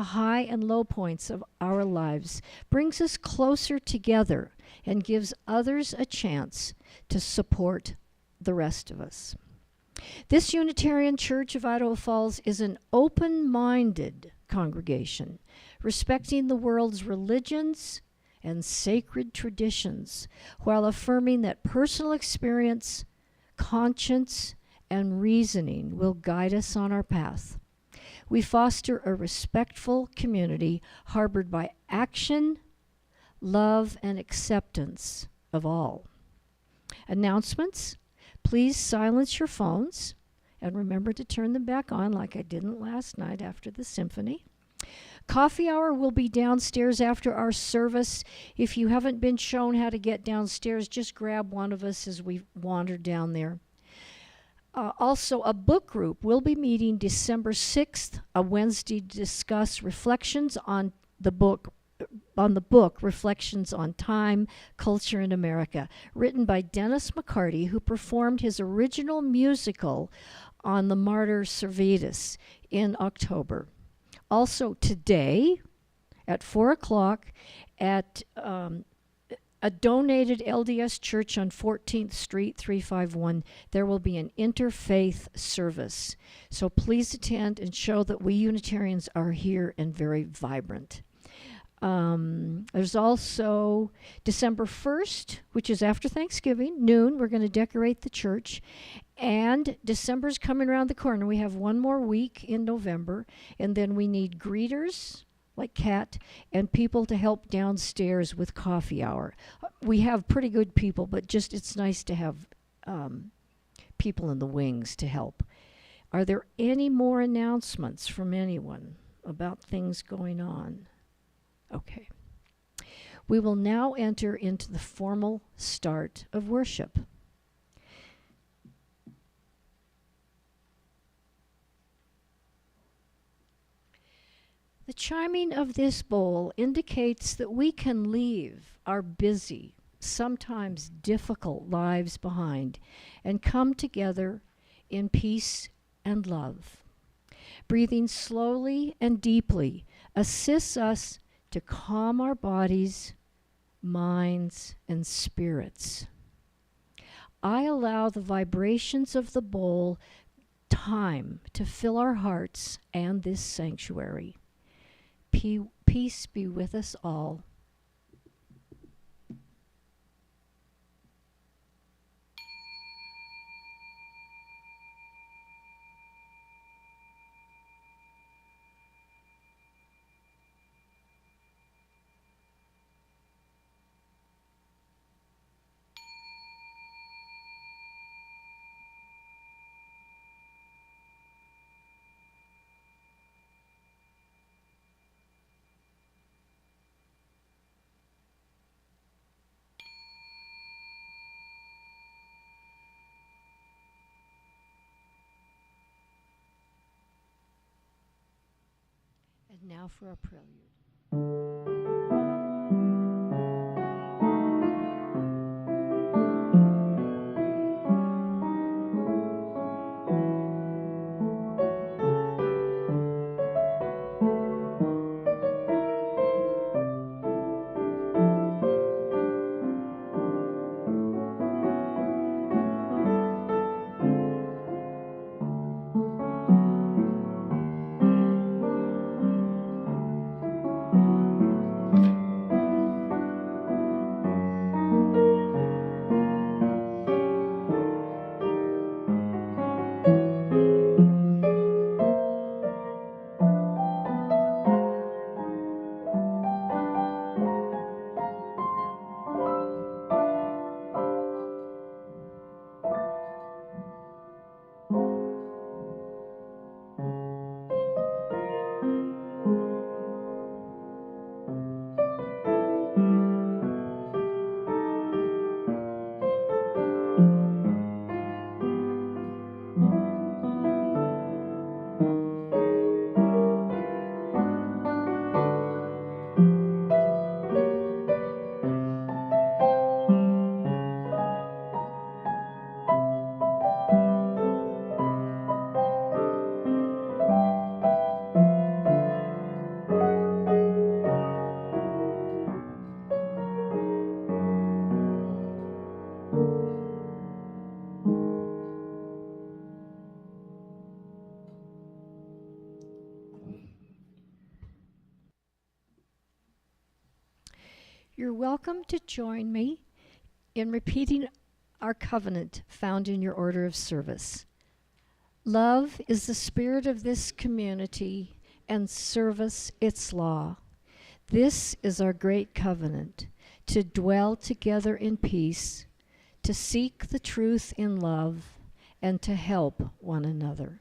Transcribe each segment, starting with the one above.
high and low points of our lives, brings us closer together and gives others a chance to support the rest of us. This Unitarian Church of Idaho Falls is an open-minded congregation, respecting the world's religions and sacred traditions, while affirming that personal experience, conscience, and reasoning will guide us on our path. We foster a respectful community harbored by action, love, and acceptance of all. Announcements: please silence your phones and remember to turn them back on like I didn't last night after the symphony. Coffee hour will be downstairs after our service. If you haven't been shown how to get downstairs, just grab one of us as we wander down there. Also, a book group will be meeting December 6th, a Wednesday, to discuss reflections on the book Reflections on Time, Culture in America, written by Dennis McCarty, who performed his original musical on the martyr Servetus in October. Also today at 4 o'clock at a donated LDS church on 14th Street, 351, there will be an interfaith service. So please attend and show that we Unitarians are here and very vibrant. There's also December 1st, which is after Thanksgiving, noon. We're going to decorate the church. And December's coming around the corner. We have one more week in November. And then we need greeters, like Kat, and people to help downstairs with coffee hour. We have pretty good people, but just it's nice to have people in the wings to help. Are there any more announcements from anyone about things going on? Okay. We will now enter into the formal start of worship. The chiming of this bowl indicates that we can leave our busy, sometimes difficult lives behind and come together in peace and love. Breathing slowly and deeply assists us to calm our bodies, minds, and spirits. I allow the vibrations of the bowl time to fill our hearts and this sanctuary. Peace be with us all. And now for our prelude. You're welcome to join me in repeating our covenant found in your order of service. Love is the spirit of this community, and service its law. This is our great covenant, to dwell together in peace, to seek the truth in love, and to help one another.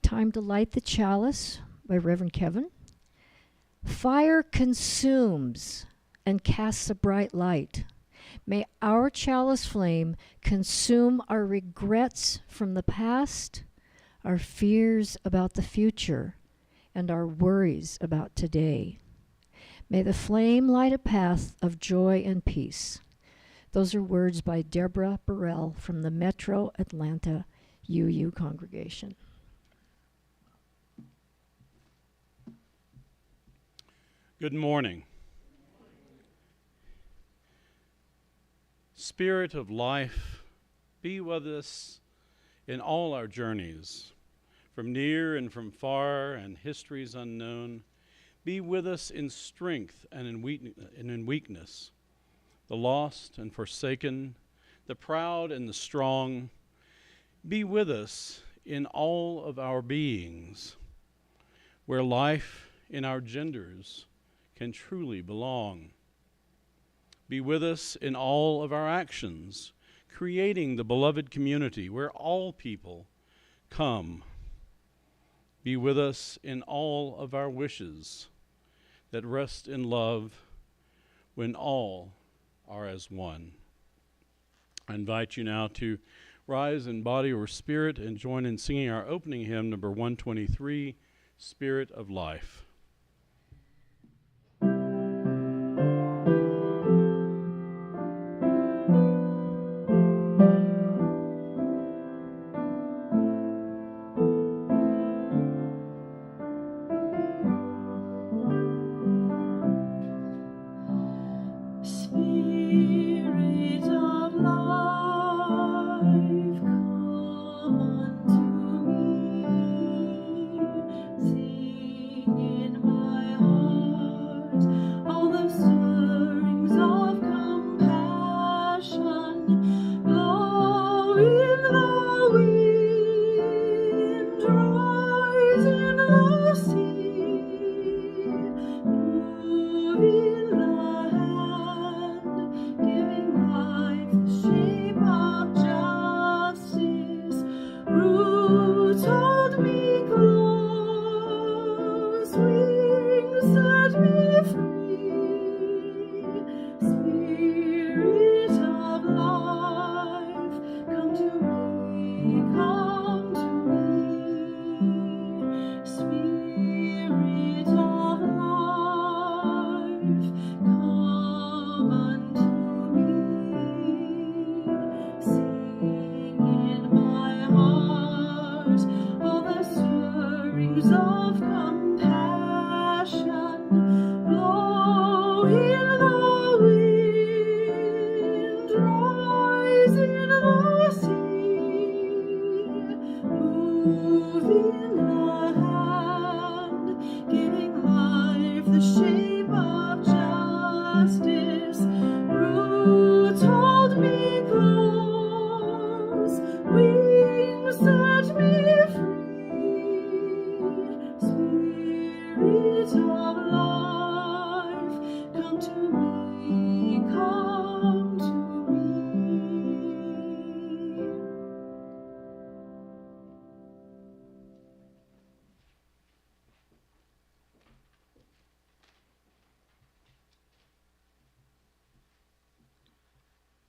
Time to light the chalice by Reverend Kevin. Fire consumes and casts a bright light. May our chalice flame consume our regrets from the past, our fears about the future, and our worries about today. May the flame light a path of joy and peace. Those are words by Deborah Burrell from the Metro Atlanta UU congregation. Good morning. Spirit of life, be with us in all our journeys, from near and from far and histories unknown. Be with us in strength and in weakness, the lost and forsaken, the proud and the strong. Be with us in all of our beings, where life in our genders can truly belong. Be with us in all of our actions, creating the beloved community where all people come. Be with us in all of our wishes that rest in love when all are as one. I invite you now to rise in body or spirit and join in singing our opening hymn, number 123, Spirit of Life.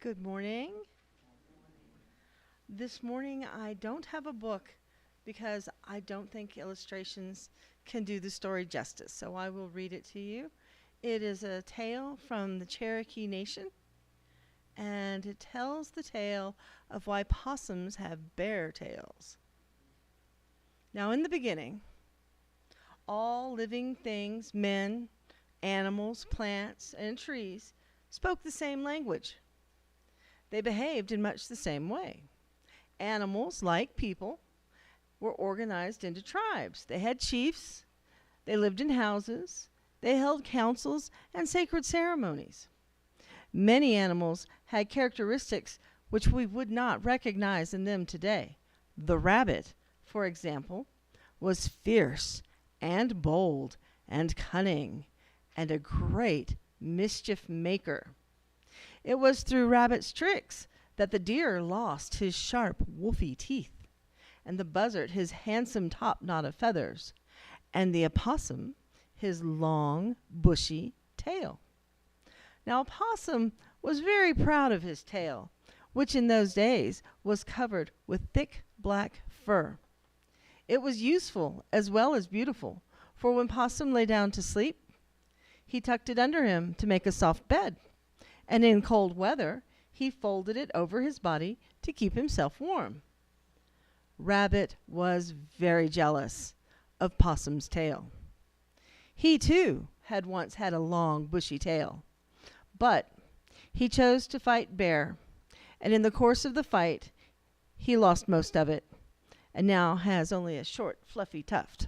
Good morning. This morning I don't have a book because I don't think illustrations can do the story justice, so I will read it to you. It is a tale from the Cherokee Nation, and it tells the tale of why possums have bare tails. Now, in the beginning, all living things, men, animals, plants, and trees, spoke the same language. They behaved in much the same way. Animals, like people, were organized into tribes. They had chiefs. They lived in houses. They held councils and sacred ceremonies. Many animals had characteristics which we would not recognize in them today. The rabbit, for example, was fierce and bold and cunning and a great mischief maker. It was through rabbit's tricks that the deer lost his sharp, wolfy teeth, and the buzzard his handsome top knot of feathers, and the opossum his long, bushy tail. Now, opossum was very proud of his tail, which in those days was covered with thick black fur. It was useful as well as beautiful, for when Possum lay down to sleep, he tucked it under him to make a soft bed, and in cold weather he folded it over his body to keep himself warm. Rabbit was very jealous of Possum's tail. He, too, had once had a long, bushy tail, but he chose to fight Bear, and in the course of the fight, he lost most of it, and now has only a short, fluffy tuft.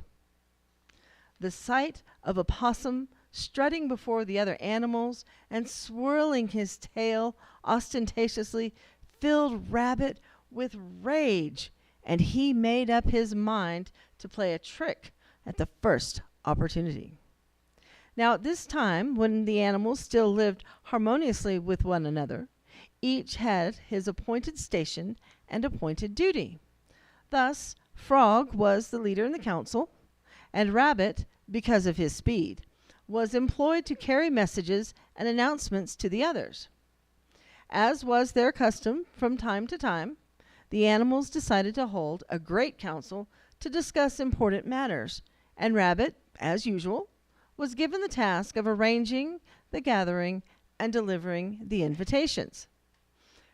The sight of a possum strutting before the other animals and swirling his tail ostentatiously filled Rabbit with rage, and he made up his mind to play a trick at the first opportunity. Now, at this time, when the animals still lived harmoniously with one another, each had his appointed station and appointed duty. Thus, Frog was the leader in the council, and Rabbit, because of his speed, was employed to carry messages and announcements to the others. As was their custom from time to time, the animals decided to hold a great council to discuss important matters, and Rabbit, as usual, was given the task of arranging the gathering and delivering the invitations.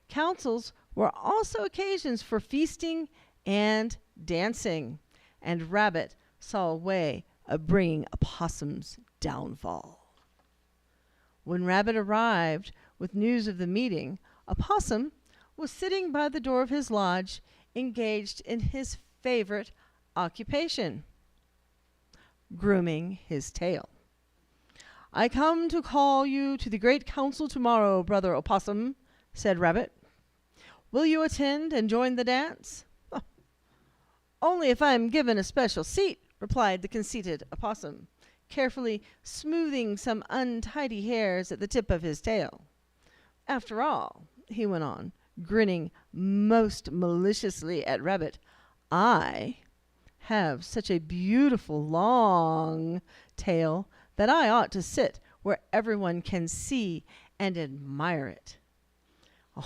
Councils were also occasions for feasting and dancing, and Rabbit saw a way of bringing a possum's downfall. When Rabbit arrived with news of the meeting, a possum was sitting by the door of his lodge, engaged in his favorite occupation, grooming his tail. "I come to call you to the great council tomorrow, brother opossum," said Rabbit. "Will you attend and join the dance?" "Only if I am given a special seat," replied the conceited opossum, carefully smoothing some untidy hairs at the tip of his tail. "After all," he went on, grinning most maliciously at Rabbit, "I have such a beautiful long tail that I ought to sit where everyone can see and admire it."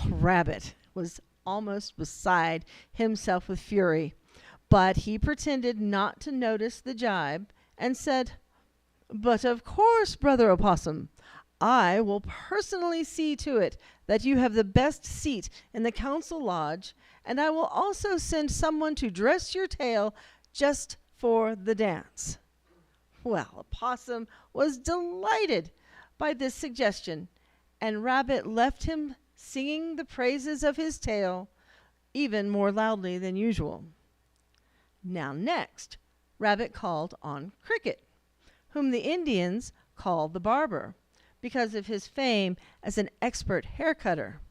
Rabbit was almost beside himself with fury, but he pretended not to notice the jibe and said, "But of course, brother opossum, I will personally see to it that you have the best seat in the council lodge, and I will also send someone to dress your tail just for the dance." Well, Opossum was delighted by this suggestion, and Rabbit left him singing the praises of his tail even more loudly than usual. Now next, Rabbit called on Cricket, whom the Indians called the barber, because of his fame as an expert hair cutter.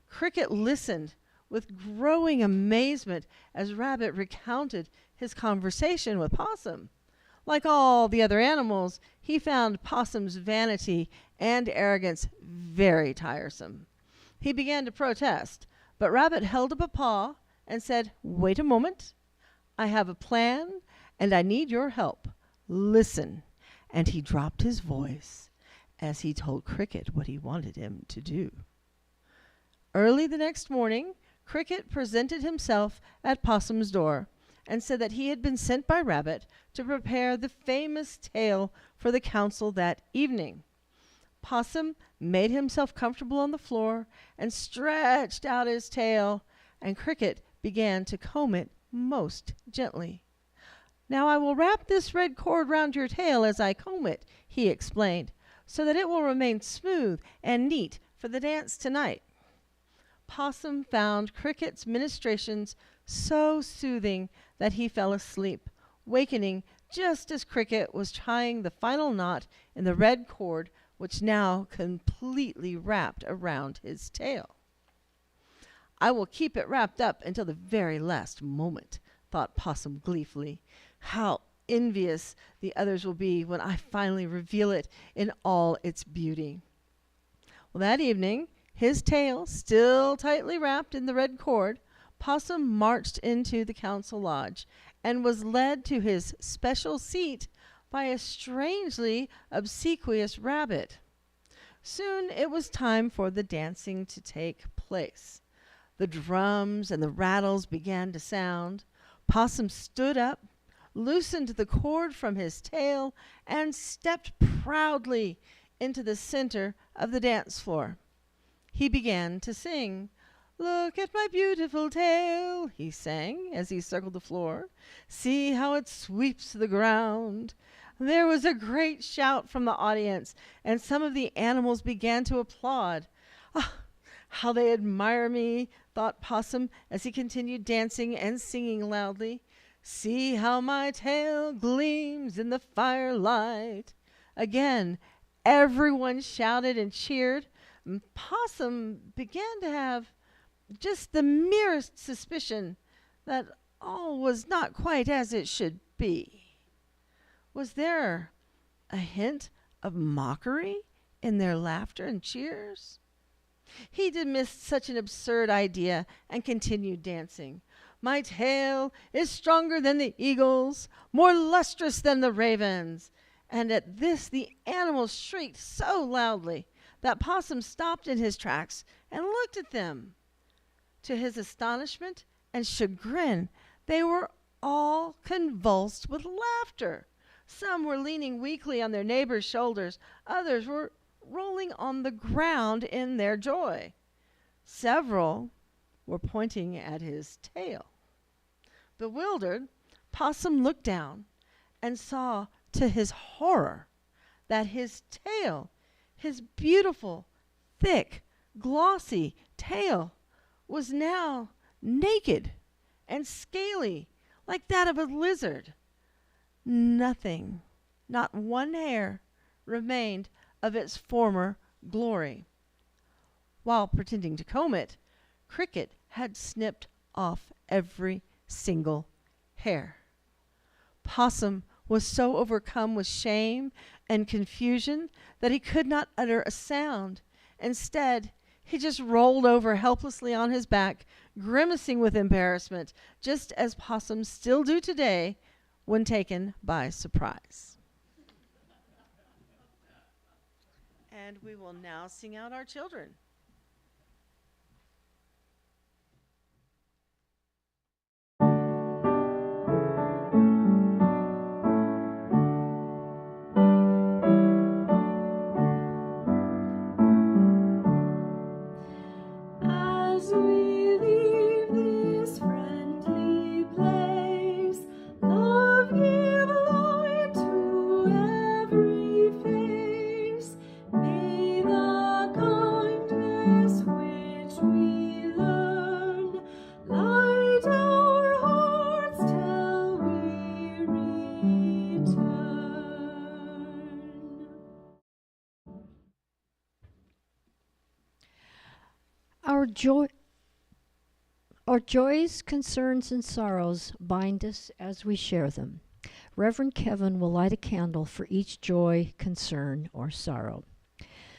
Cricket listened with growing amazement as Rabbit recounted his conversation with Possum. Like all the other animals, he found Possum's vanity and arrogance very tiresome. He began to protest, but Rabbit held up a paw and said, "Wait a moment. I have a plan, and I need your help. Listen." And he dropped his voice as he told Cricket what he wanted him to do. Early the next morning, Cricket presented himself at Possum's door and said that he had been sent by Rabbit to prepare the famous tale for the council that evening. Possum made himself comfortable on the floor and stretched out his tail, and Cricket began to comb it most gently. "Now I will wrap this red cord round your tail as I comb it," he explained, "so that it will remain smooth and neat for the dance tonight." Possum found Cricket's ministrations so soothing that he fell asleep, wakening just as Cricket was tying the final knot in the red cord, which now completely wrapped around his tail. "I will keep it wrapped up until the very last moment," thought Possum gleefully. "How envious the others will be when I finally reveal it in all its beauty." Well, that evening, his tail still tightly wrapped in the red cord, Possum marched into the council lodge and was led to his special seat by a strangely obsequious rabbit. Soon it was time for the dancing to take place. The drums and the rattles began to sound. Possum stood up, loosened the cord from his tail, and stepped proudly into the center of the dance floor. He began to sing. "Look at my beautiful tail," he sang as he circled the floor. "See how it sweeps the ground." There was a great shout from the audience, and some of the animals began to applaud. "Ah, how they admire me," thought Possum as he continued dancing and singing loudly. "See how my tail gleams in the firelight." Again, everyone shouted and cheered. Possum began to have just the merest suspicion that all was not quite as it should be. Was there a hint of mockery in their laughter and cheers? He dismissed such an absurd idea and continued dancing. "My tail is stronger than the eagles, more lustrous than the ravens." And at this the animals shrieked so loudly that Possum stopped in his tracks and looked at them. To his astonishment and chagrin, they were all convulsed with laughter. Some were leaning weakly on their neighbors' shoulders. Others were rolling on the ground in their joy. Several were pointing at his tail. Bewildered, Possum looked down and saw, to his horror, that his tail, his beautiful, thick, glossy tail, was now naked and scaly like that of a lizard. Nothing, not one hair, remained of its former glory. While pretending to comb it, Cricket had snipped off every single hair. Possum was so overcome with shame and confusion that he could not utter a sound. Instead, he just rolled over helplessly on his back, grimacing with embarrassment, just as possums still do today when taken by surprise. And we will now sing out our children. As we leave this friendly place, love give light to every face. May the kindness which we learn light our hearts till we return. Our joys, concerns, and sorrows bind us as we share them. Reverend Kevin will light a candle for each joy, concern, or sorrow.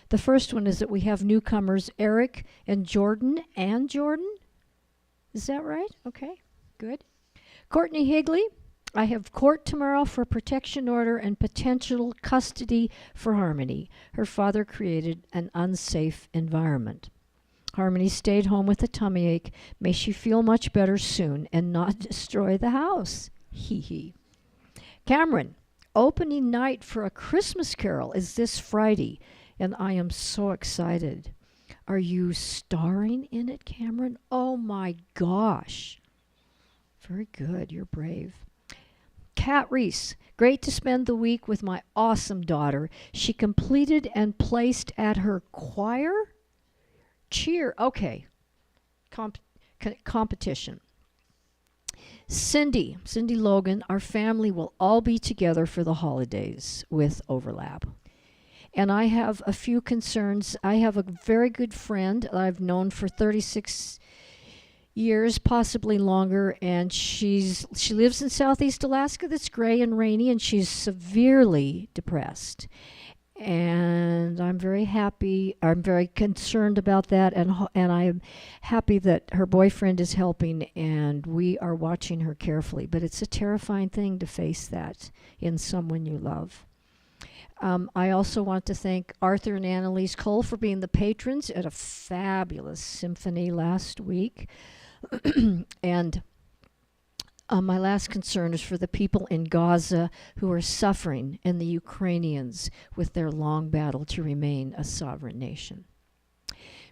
The first one is that we have newcomers Eric and Jordan. And Jordan? Is that right? Okay, good. Courtney Higley, I have court tomorrow for protection order and potential custody for Harmony. Her father created an unsafe environment. Harmony stayed home with a tummy ache. May she feel much better soon and not destroy the house. Hee hee. Cameron, opening night for A Christmas Carol is this Friday, and I am so excited. Are you starring in it, Cameron? Oh my gosh. Very good. You're brave. Kat Reese, great to spend the week with my awesome daughter. She completed and placed at her choir competition. Cindy Logan, our family will all be together for the holidays with overlap. And I have a few concerns. I have a very good friend I've known for 36 years, possibly longer, and she lives in Southeast Alaska that's gray and rainy, and she's severely depressed. And I'm very concerned about that, and I'm happy that her boyfriend is helping, and we are watching her carefully. But it's a terrifying thing to face that in someone you love. I also want to thank Arthur and Annalise Cole for being the patrons at a fabulous symphony last week. And my last concern is for the people in Gaza who are suffering, and the Ukrainians with their long battle to remain a sovereign nation.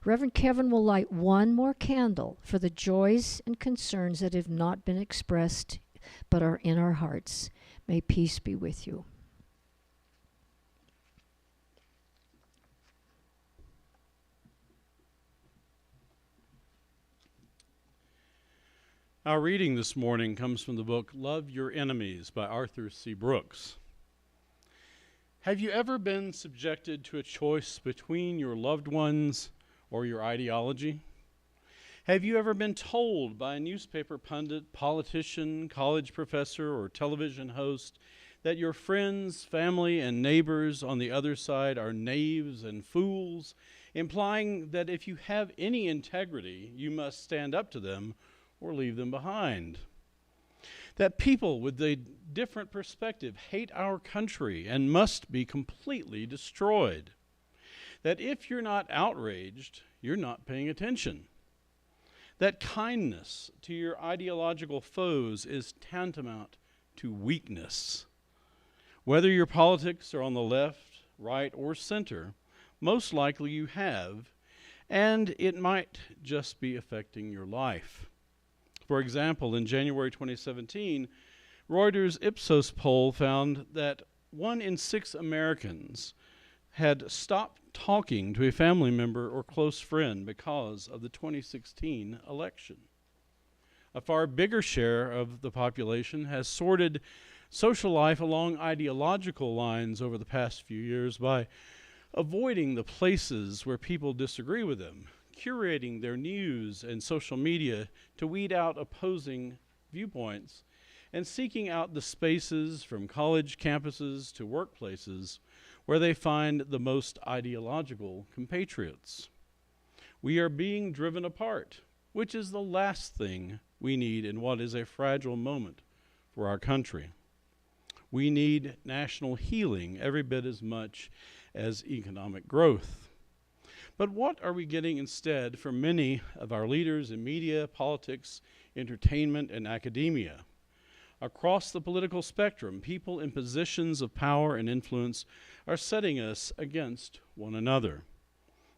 Reverend Kevin will light one more candle for the joys and concerns that have not been expressed but are in our hearts. May peace be with you. Our reading this morning comes from the book Love Your Enemies by Arthur C. Brooks. Have you ever been subjected to a choice between your loved ones or your ideology? Have you ever been told by a newspaper pundit, politician, college professor, or television host that your friends, family, and neighbors on the other side are knaves and fools, implying that if you have any integrity, you must stand up to them or leave them behind? That people with a different perspective hate our country and must be completely destroyed? That if you're not outraged, you're not paying attention? That kindness to your ideological foes is tantamount to weakness? Whether your politics are on the left, right, or center, most likely you have, and it might just be affecting your life. For example, in January 2017, Reuters' Ipsos poll found that 1 in 6 Americans had stopped talking to a family member or close friend because of the 2016 election. A far bigger share of the population has sorted social life along ideological lines over the past few years by avoiding the places where people disagree with them, curating their news and social media to weed out opposing viewpoints, and seeking out the spaces from college campuses to workplaces where they find the most ideological compatriots. We are being driven apart, which is the last thing we need in what is a fragile moment for our country. We need national healing every bit as much as economic growth. But what are we getting instead from many of our leaders in media, politics, entertainment, and academia? Across the political spectrum, people in positions of power and influence are setting us against one another.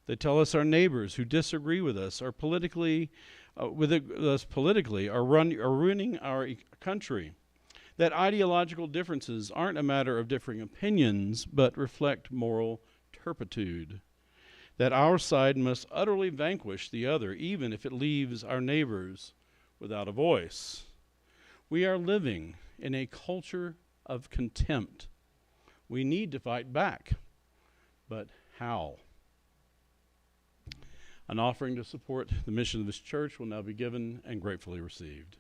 They tell us our neighbors who disagree with us are ruining our country. That ideological differences aren't a matter of differing opinions, but reflect moral turpitude. That our side must utterly vanquish the other, even if it leaves our neighbors without a voice. We are living in a culture of contempt. We need to fight back, but how? An offering to support the mission of this church will now be given and gratefully received.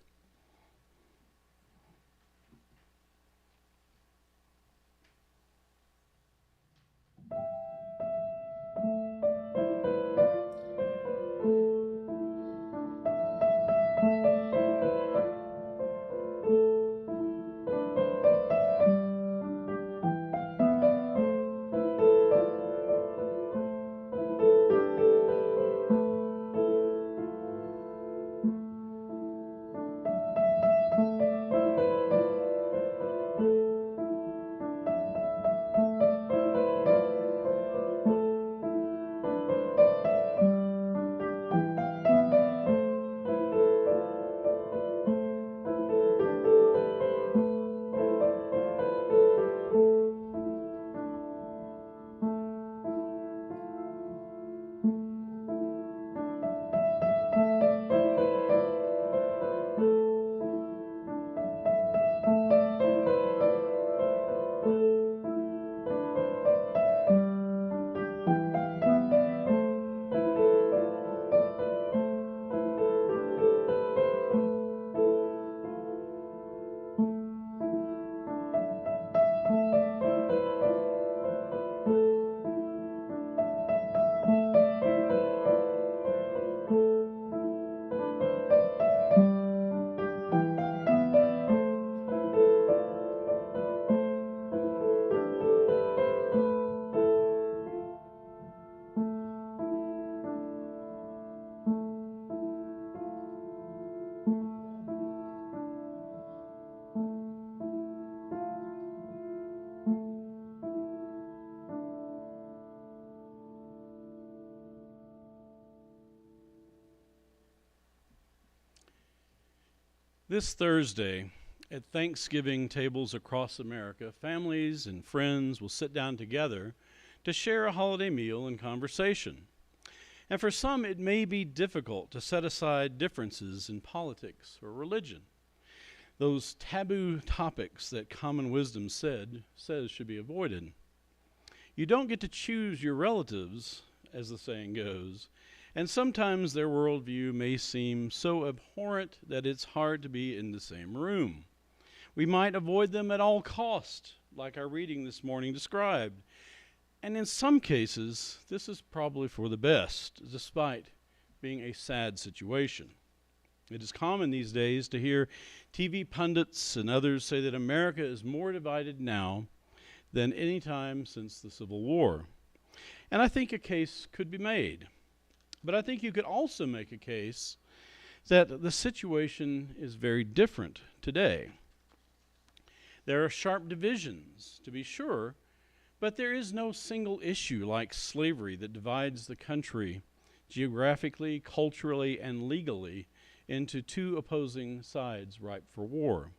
This Thursday, at Thanksgiving tables across America, families and friends will sit down together to share a holiday meal and conversation. And for some, it may be difficult to set aside differences in politics or religion, those taboo topics that common wisdom says should be avoided. You don't get to choose your relatives, as the saying goes, and sometimes their worldview may seem so abhorrent that it's hard to be in the same room. We might avoid them at all cost, like our reading this morning described. And in some cases, this is probably for the best, despite being a sad situation. It is common these days to hear TV pundits and others say that America is more divided now than any time since the Civil War. And I think a case could be made. But I think you could also make a case that the situation is very different today. There are sharp divisions, to be sure, but there is no single issue like slavery that divides the country geographically, culturally, and legally into two opposing sides ripe for war.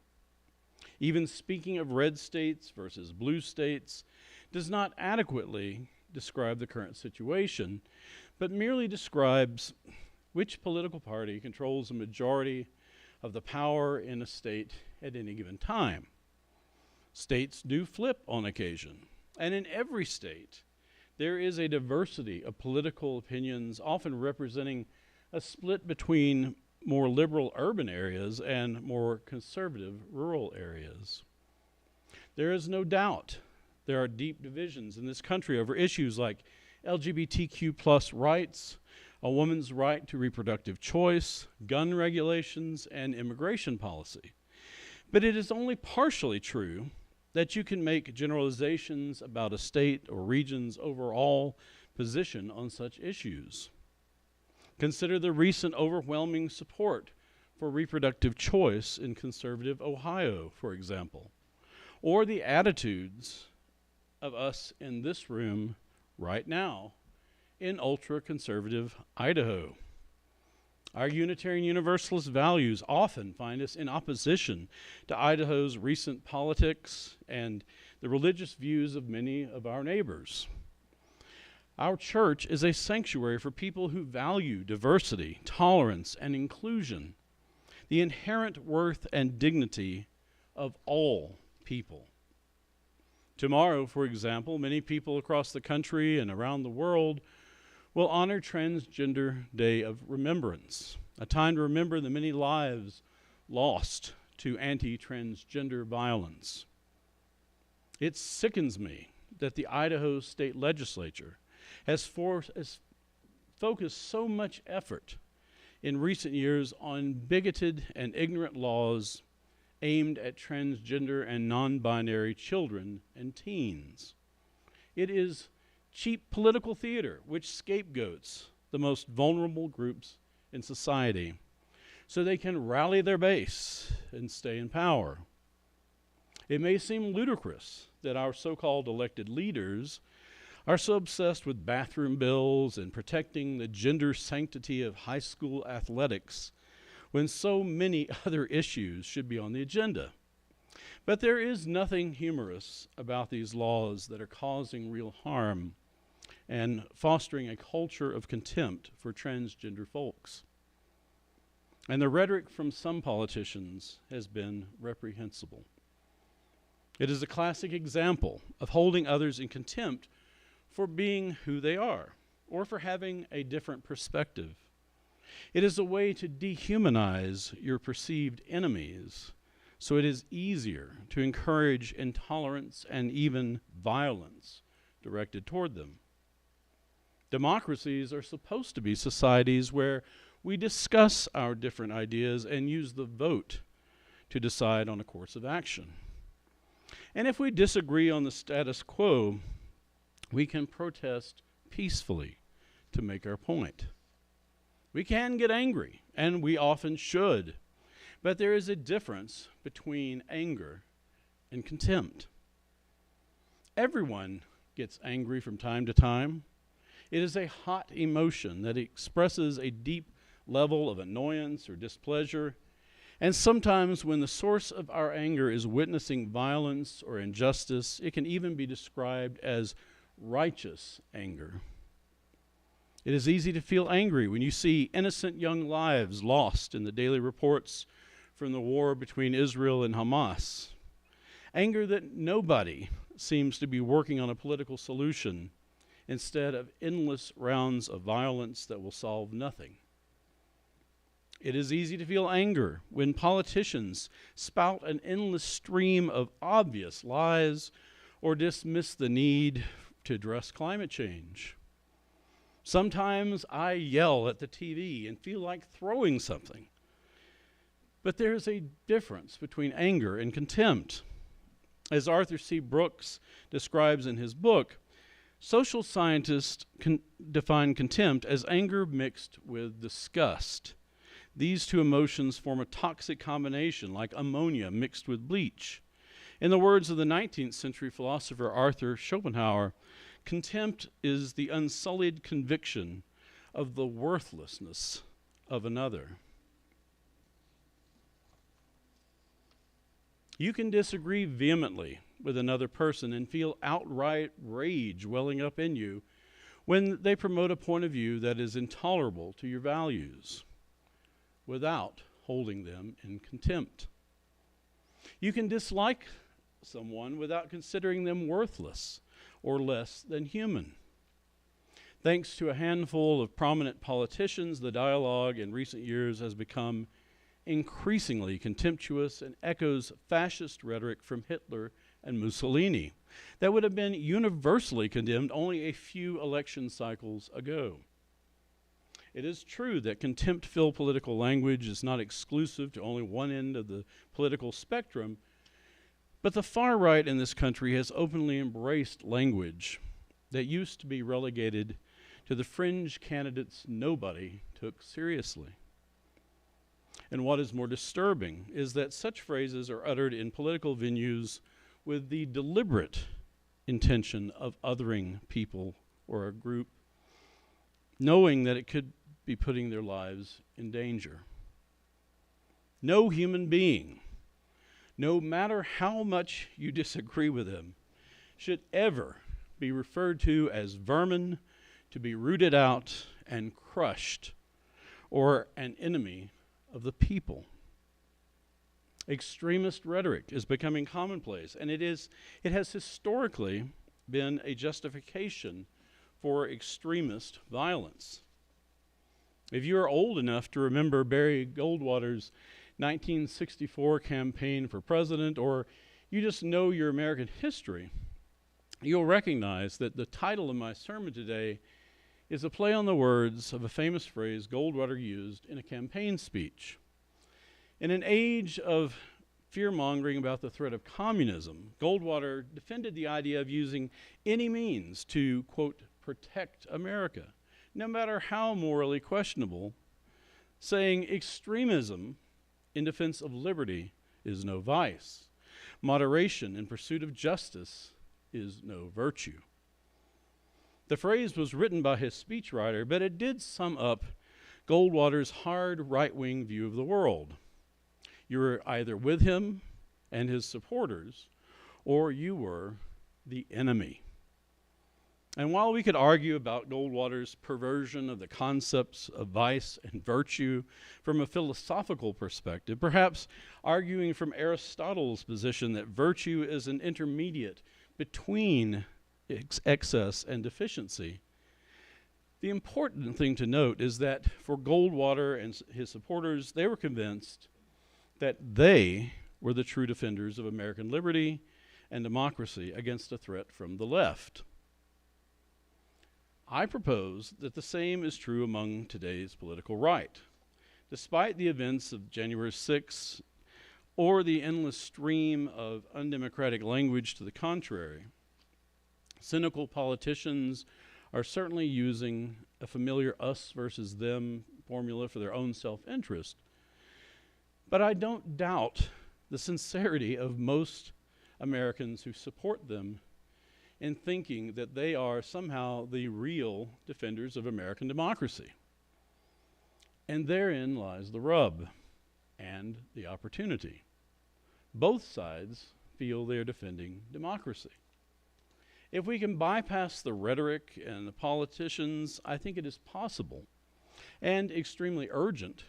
Even speaking of red states versus blue states does not adequately describe the current situation, but merely describes which political party controls a majority of the power in a state at any given time. States do flip on occasion, and in every state there is a diversity of political opinions, often representing a split between more liberal urban areas and more conservative rural areas. There is no doubt there are deep divisions in this country over issues like LGBTQ plus rights, a woman's right to reproductive choice, gun regulations, and immigration policy. But it is only partially true that you can make generalizations about a state or region's overall position on such issues. Consider the recent overwhelming support for reproductive choice in conservative Ohio, for example, or the attitudes of us in this room right now in ultra-conservative Idaho. Our Unitarian Universalist values often find us in opposition to Idaho's recent politics and the religious views of many of our neighbors. Our church is a sanctuary for people who value diversity, tolerance, and inclusion, the inherent worth and dignity of all people. Tomorrow, for example, many people across the country and around the world will honor Transgender Day of Remembrance, a time to remember the many lives lost to anti-transgender violence. It sickens me that the Idaho State Legislature has focused so much effort in recent years on bigoted and ignorant laws aimed at transgender and non-binary children and teens. It is cheap political theater which scapegoats the most vulnerable groups in society so they can rally their base and stay in power. It may seem ludicrous that our so-called elected leaders are so obsessed with bathroom bills and protecting the gender sanctity of high school athletics when so many other issues should be on the agenda. But there is nothing humorous about these laws that are causing real harm and fostering a culture of contempt for transgender folks. And the rhetoric from some politicians has been reprehensible. It is a classic example of holding others in contempt for being who they are or for having a different perspective. It is a way to dehumanize your perceived enemies, so it is easier to encourage intolerance and even violence directed toward them. Democracies are supposed to be societies where we discuss our different ideas and use the vote to decide on a course of action. And if we disagree on the status quo, we can protest peacefully to make our point. We can get angry, and we often should, but there is a difference between anger and contempt. Everyone gets angry from time to time. It is a hot emotion that expresses a deep level of annoyance or displeasure, And sometimes when the source of our anger is witnessing violence or injustice, it can even be described as righteous anger. It is easy to feel angry when you see innocent young lives lost in the daily reports from the war between Israel and Hamas. Anger that nobody seems to be working on a political solution instead of endless rounds of violence that will solve nothing. It is easy to feel anger when politicians spout an endless stream of obvious lies or dismiss the need to address climate change. Sometimes I yell at the TV and feel like throwing something. But there's a difference between anger and contempt. As Arthur C. Brooks describes in his book, social scientists define contempt as anger mixed with disgust. These two emotions form a toxic combination, like ammonia mixed with bleach. In the words of the 19th century philosopher Arthur Schopenhauer, contempt is the unsullied conviction of the worthlessness of another. You can disagree vehemently with another person and feel outright rage welling up in you when they promote a point of view that is intolerable to your values, without holding them in contempt. You can dislike someone without considering them worthless or less than human. Thanks to a handful of prominent politicians, the dialogue in recent years has become increasingly contemptuous and echoes fascist rhetoric from Hitler and Mussolini that would have been universally condemned only a few election cycles ago. It is true that contempt-filled political language is not exclusive to only one end of the political spectrum, but the far right in this country has openly embraced language that used to be relegated to the fringe candidates nobody took seriously. And what is more disturbing is that such phrases are uttered in political venues with the deliberate intention of othering people or a group, knowing that it could be putting their lives in danger. No human being, no matter how much you disagree with them, should ever be referred to as vermin, to be rooted out and crushed, or an enemy of the people. Extremist rhetoric is becoming commonplace, and it has historically been a justification for extremist violence. If you are old enough to remember Barry Goldwater's 1964 campaign for president, or you just know your American history, you'll recognize that the title of my sermon today is a play on the words of a famous phrase Goldwater used in a campaign speech. In an age of fear-mongering about the threat of communism, Goldwater defended the idea of using any means to, quote, protect America, no matter how morally questionable, saying extremism in defense of liberty is no vice. Moderation in pursuit of justice is no virtue. The phrase was written by his speechwriter, but it did sum up Goldwater's hard right-wing view of the world. You were either with him and his supporters, or you were the enemy. And while we could argue about Goldwater's perversion of the concepts of vice and virtue from a philosophical perspective, perhaps arguing from Aristotle's position that virtue is an intermediate between excess and deficiency, the important thing to note is that for Goldwater and his supporters, they were convinced that they were the true defenders of American liberty and democracy against a threat from the left. I propose that the same is true among today's political right. Despite the events of January 6th or the endless stream of undemocratic language to the contrary, cynical politicians are certainly using a familiar us versus them formula for their own self-interest. But I don't doubt the sincerity of most Americans who support them in thinking that they are somehow the real defenders of American democracy. And therein lies the rub. and the opportunity. Both sides feel they're defending democracy. If we can bypass the rhetoric and the politicians, I think it is possible and extremely urgent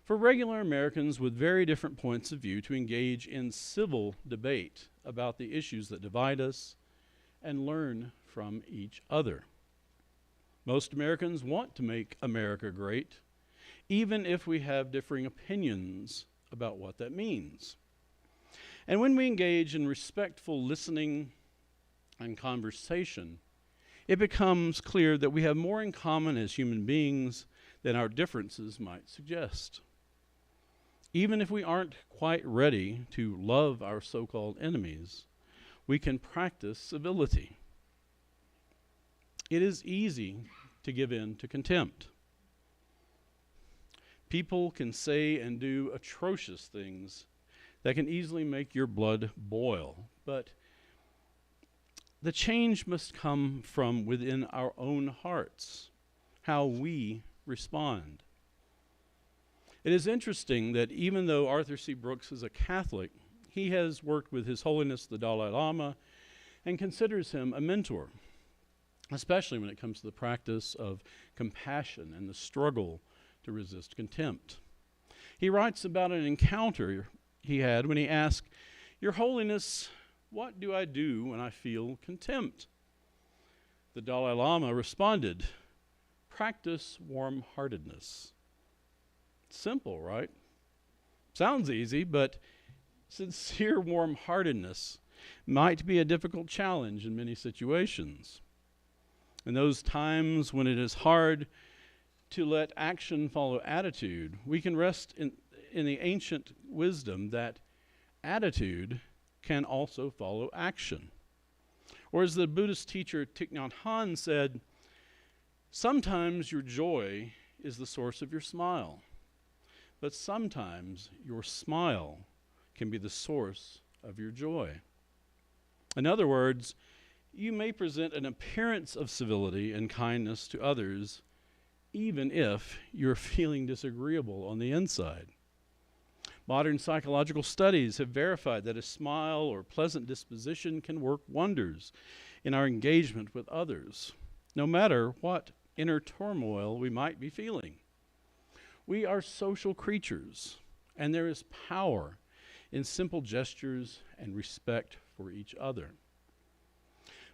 for regular Americans with very different points of view to engage in civil debate about the issues that divide us and learn from each other. Most Americans want to make America great, even if we have differing opinions about what that means. And when we engage in respectful listening and conversation, it becomes clear that we have more in common as human beings than our differences might suggest. Even if we aren't quite ready to love our so-called enemies, we can practice civility. It is easy to give in to contempt. People can say and do atrocious things that can easily make your blood boil, but the change must come from within our own hearts, how we respond. It is interesting that even though Arthur C. Brooks is a Catholic, he has worked with His Holiness the Dalai Lama and considers him a mentor, especially when it comes to the practice of compassion and the struggle to resist contempt. He writes about an encounter he had when he asked, "Your Holiness, what do I do when I feel contempt?" The Dalai Lama responded, "Practice warm-heartedness." Simple, right? Sounds easy, but sincere warm-heartedness might be a difficult challenge in many situations. In those times when it is hard to let action follow attitude, we can rest in the ancient wisdom that attitude can also follow action. Or as the Buddhist teacher Thich Nhat Hanh said, sometimes your joy is the source of your smile, but sometimes your smile can be the source of your joy. In other words, you may present an appearance of civility and kindness to others, even if you're feeling disagreeable on the inside. Modern psychological studies have verified that a smile or pleasant disposition can work wonders in our engagement with others, no matter what inner turmoil we might be feeling. We are social creatures, and there is power in simple gestures and respect for each other.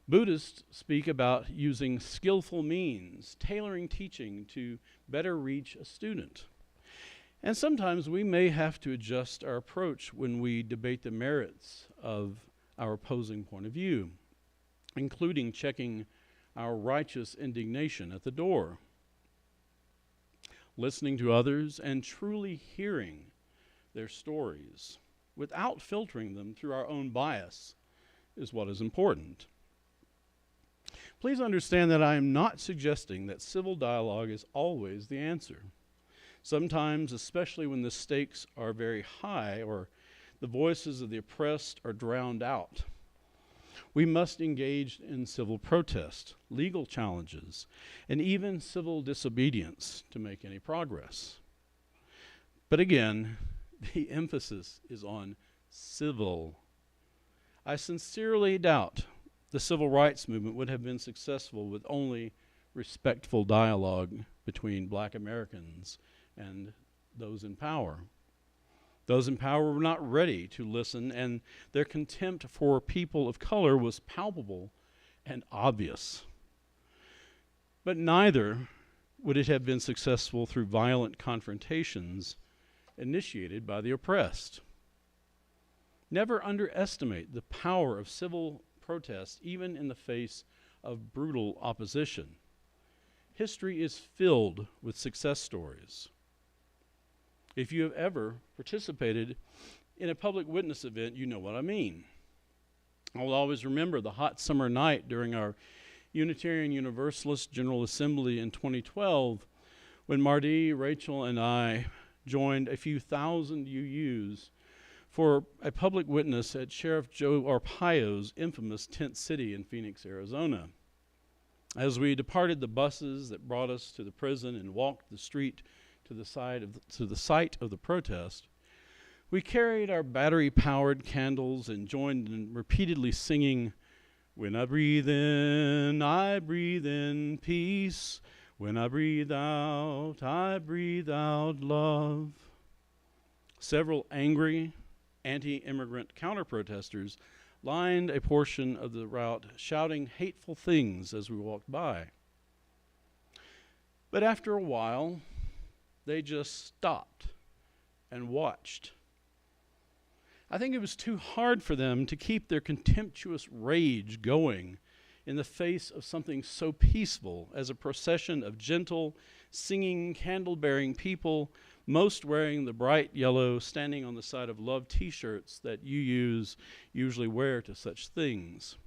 Buddhists speak about using skillful means, tailoring teaching to better reach a student. And sometimes we may have to adjust our approach when we debate the merits of our opposing point of view, including checking our righteous indignation at the door. Listening to others and truly hearing their stories without filtering them through our own bias is what is important. Please understand that I am not suggesting that civil dialogue is always the answer. Sometimes, especially when the stakes are very high or the voices of the oppressed are drowned out, we must engage in civil protest, legal challenges, and even civil disobedience to make any progress. But again, the emphasis is on civil. I sincerely doubt the civil rights movement would have been successful with only respectful dialogue between Black Americans and those in power. Those in power were not ready to listen, and their contempt for people of color was palpable and obvious. But neither would it have been successful through violent confrontations initiated by the oppressed. Never underestimate the power of civil protest, even in the face of brutal opposition. History is filled with success stories. If you have ever participated in a public witness event, you know what I mean. I will always remember the hot summer night during our Unitarian Universalist General Assembly in 2012 when Marty, Rachel, and I joined a few thousand UUs for a public witness at Sheriff Joe Arpaio's infamous Tent City in Phoenix, Arizona. As we departed the buses that brought us to the prison and walked the street to the site of the protest, We carried our battery-powered candles and joined in repeatedly singing, "When I breathe in peace. When I breathe out love." Several angry, anti-immigrant counter-protesters lined a portion of the route, shouting hateful things as we walked by. But after a while, they just stopped and watched. I think it was too hard for them to keep their contemptuous rage going in the face of something so peaceful as a procession of gentle, singing, candle-bearing people, most wearing the bright yellow standing on the side of love t-shirts that you usually wear to such things.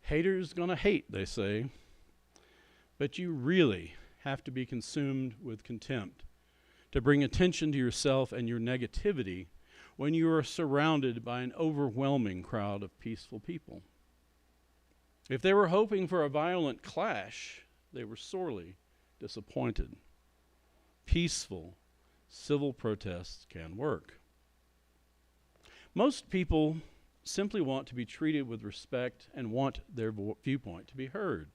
Haters gonna hate, they say, but you really have to be consumed with contempt to bring attention to yourself and your negativity when you are surrounded by an overwhelming crowd of peaceful people. If they were hoping for a violent clash, they were sorely disappointed. Peaceful, civil protests can work. Most people simply want to be treated with respect and want their viewpoint to be heard.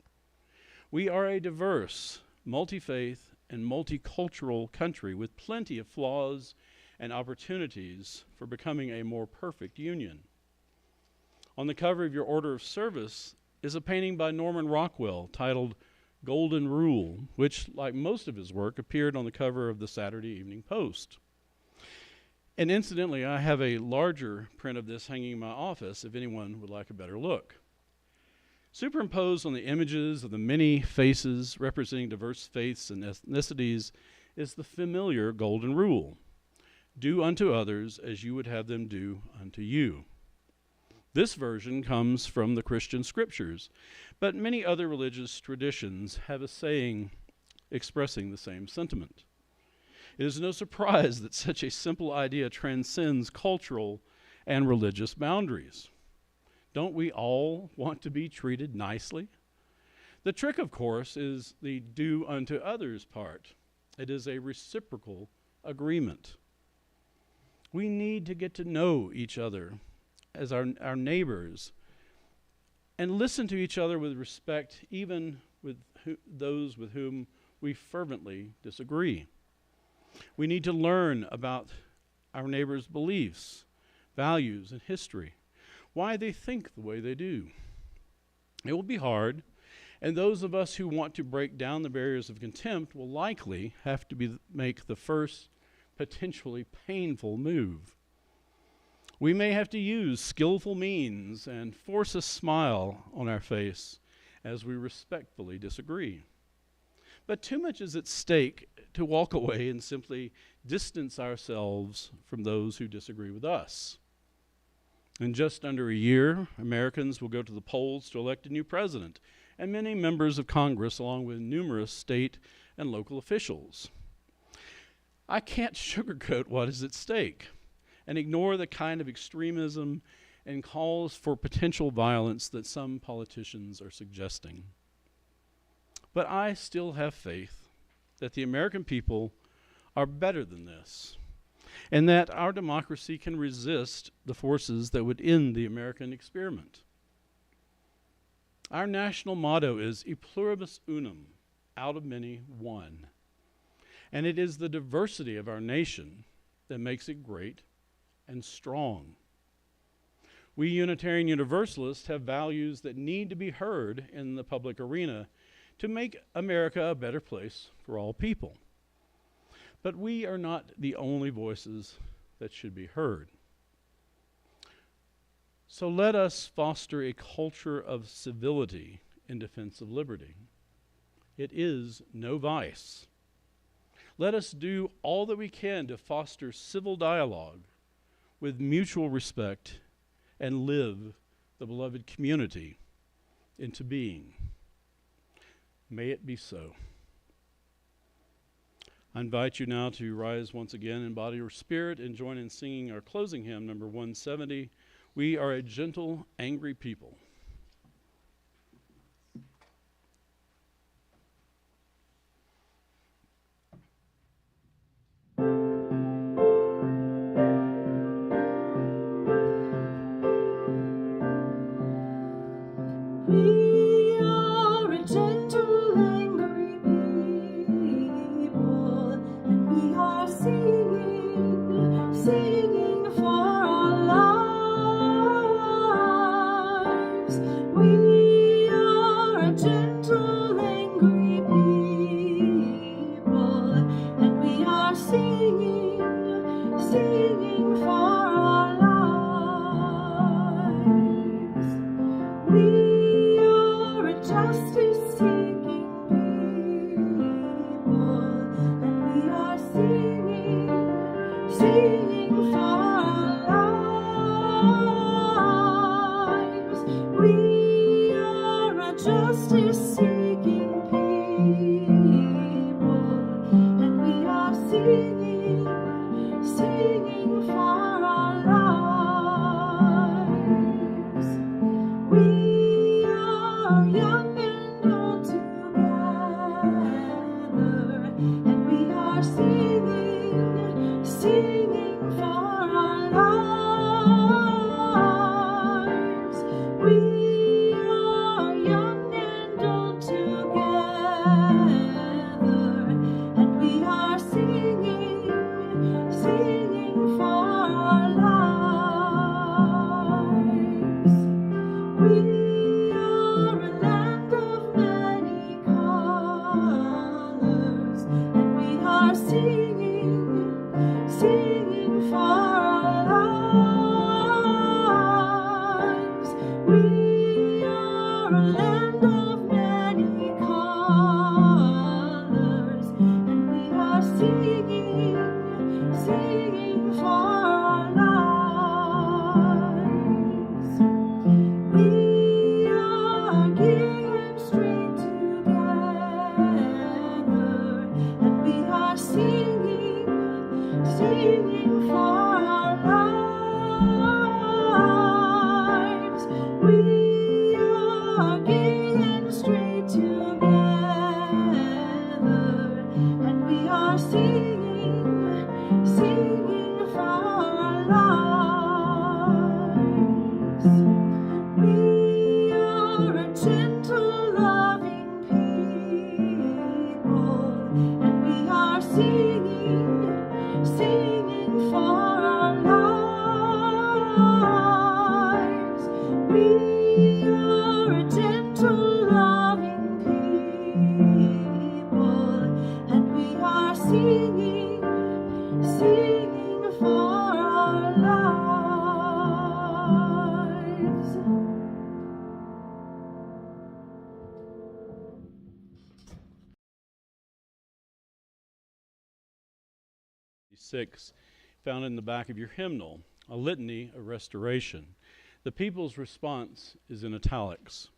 We are a diverse, multi-faith, and multicultural country with plenty of flaws and opportunities for becoming a more perfect union. On the cover of your order of service is a painting by Norman Rockwell titled "Golden Rule," which, like most of his work, appeared on the cover of the Saturday Evening Post. And incidentally, I have a larger print of this hanging in my office if anyone would like a better look. Superimposed on the images of the many faces representing diverse faiths and ethnicities is the familiar Golden Rule: do unto others as you would have them do unto you. This version comes from the Christian scriptures, but many other religious traditions have a saying expressing the same sentiment. It is no surprise that such a simple idea transcends cultural and religious boundaries. Don't we all want to be treated nicely? The trick, of course, is the do unto others part. It is a reciprocal agreement. We need to get to know each other as our neighbors and listen to each other with respect, even with those with whom we fervently disagree. We need to learn about our neighbors' beliefs, values, and history, why they think the way they do. It will be hard, and those of us who want to break down the barriers of contempt will likely have to make the first potentially painful move. We may have to use skillful means and force a smile on our face as we respectfully disagree. But too much is at stake to walk away and simply distance ourselves from those who disagree with us. In just under a year, Americans will go to the polls to elect a new president and many members of Congress, along with numerous state and local officials. I can't sugarcoat what is at stake and ignore the kind of extremism and calls for potential violence that some politicians are suggesting. But I still have faith that the American people are better than this, and that our democracy can resist the forces that would end the American experiment. Our national motto is "E pluribus unum," out of many, one. And it is the diversity of our nation that makes it great and strong. We Unitarian Universalists have values that need to be heard in the public arena to make America a better place for all people. But we are not the only voices that should be heard. So let us foster a culture of civility in defense of liberty. It is no vice. Let us do all that we can to foster civil dialogue with mutual respect and live the beloved community into being. May it be so. I invite you now to rise once again in body or spirit and join in singing our closing hymn, number 170, "We Are a Gentle, Angry People." singing for our lives. We are a justice-seeking people, and we are singing for our lives. We are a justice-seeking people, and we are singing for our lives. We are young and old together, and we are singing for our lives. We are young and old together, and we are singing for our lives. We are a land of many colors, and we are singing for our lives. We are a land of many colors, and we are singing for our lives. We are gay and straight together, and we are singing for our lives. We are gay and straight together, and we are singing for our lives. We are a gentle, loving people, and we are singing for our lives. We are a gentle, loving people, and we are singing for our lives. 6, found in the back of your hymnal, a litany of restoration. The people's response is in italics.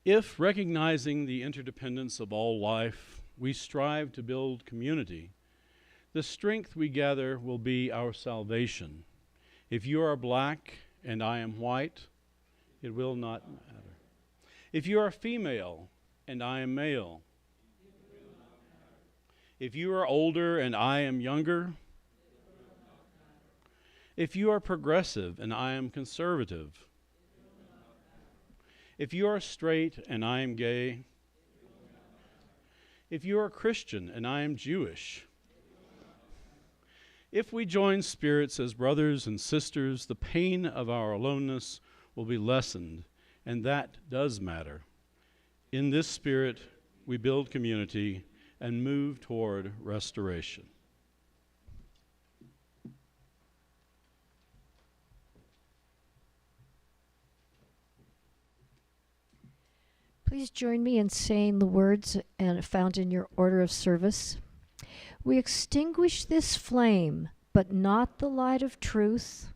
If, recognizing the interdependence of all life, we strive to build community, the strength we gather will be our salvation. If you are black and I am white, it will not matter. If you are female and I am male, if you are older and I am younger, if you are progressive and I am conservative, if you are straight and I am gay, if you are Christian and I am Jewish, if we join spirits as brothers and sisters, the pain of our aloneness will be lessened, and that does matter. In this spirit, we build community and move toward restoration. Please join me in saying the words found in your order of service. We extinguish this flame, but not the light of truth,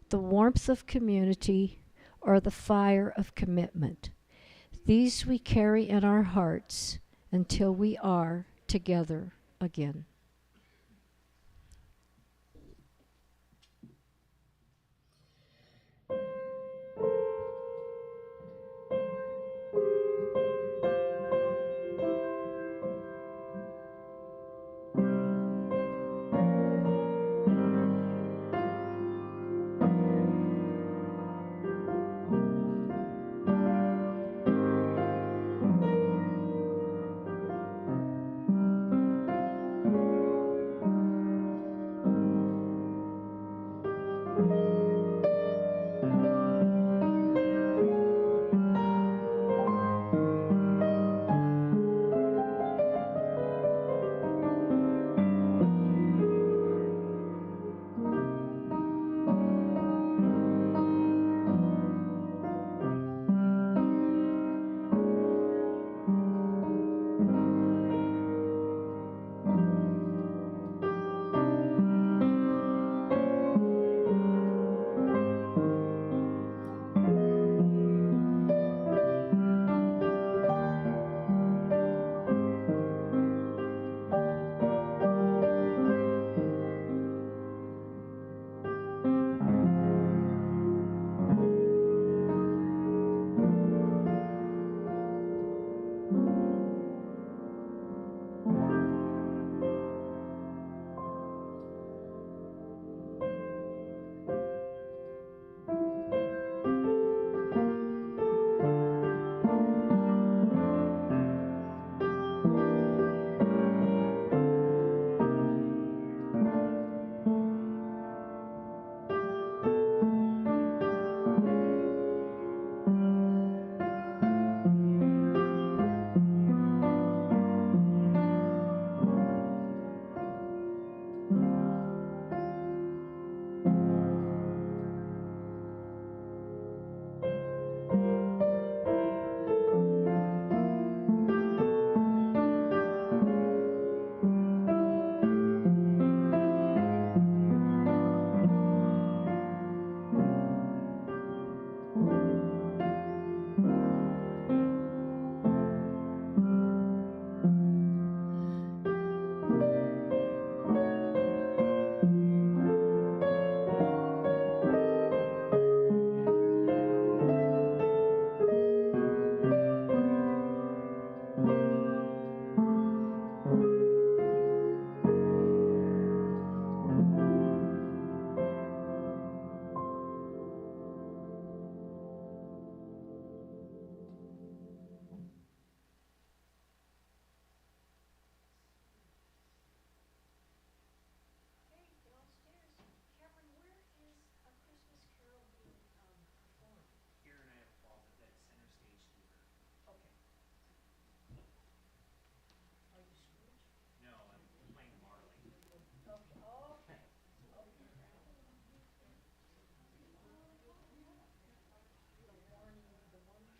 the warmth of community, or the fire of commitment. These we carry in our hearts until we are together again. Thank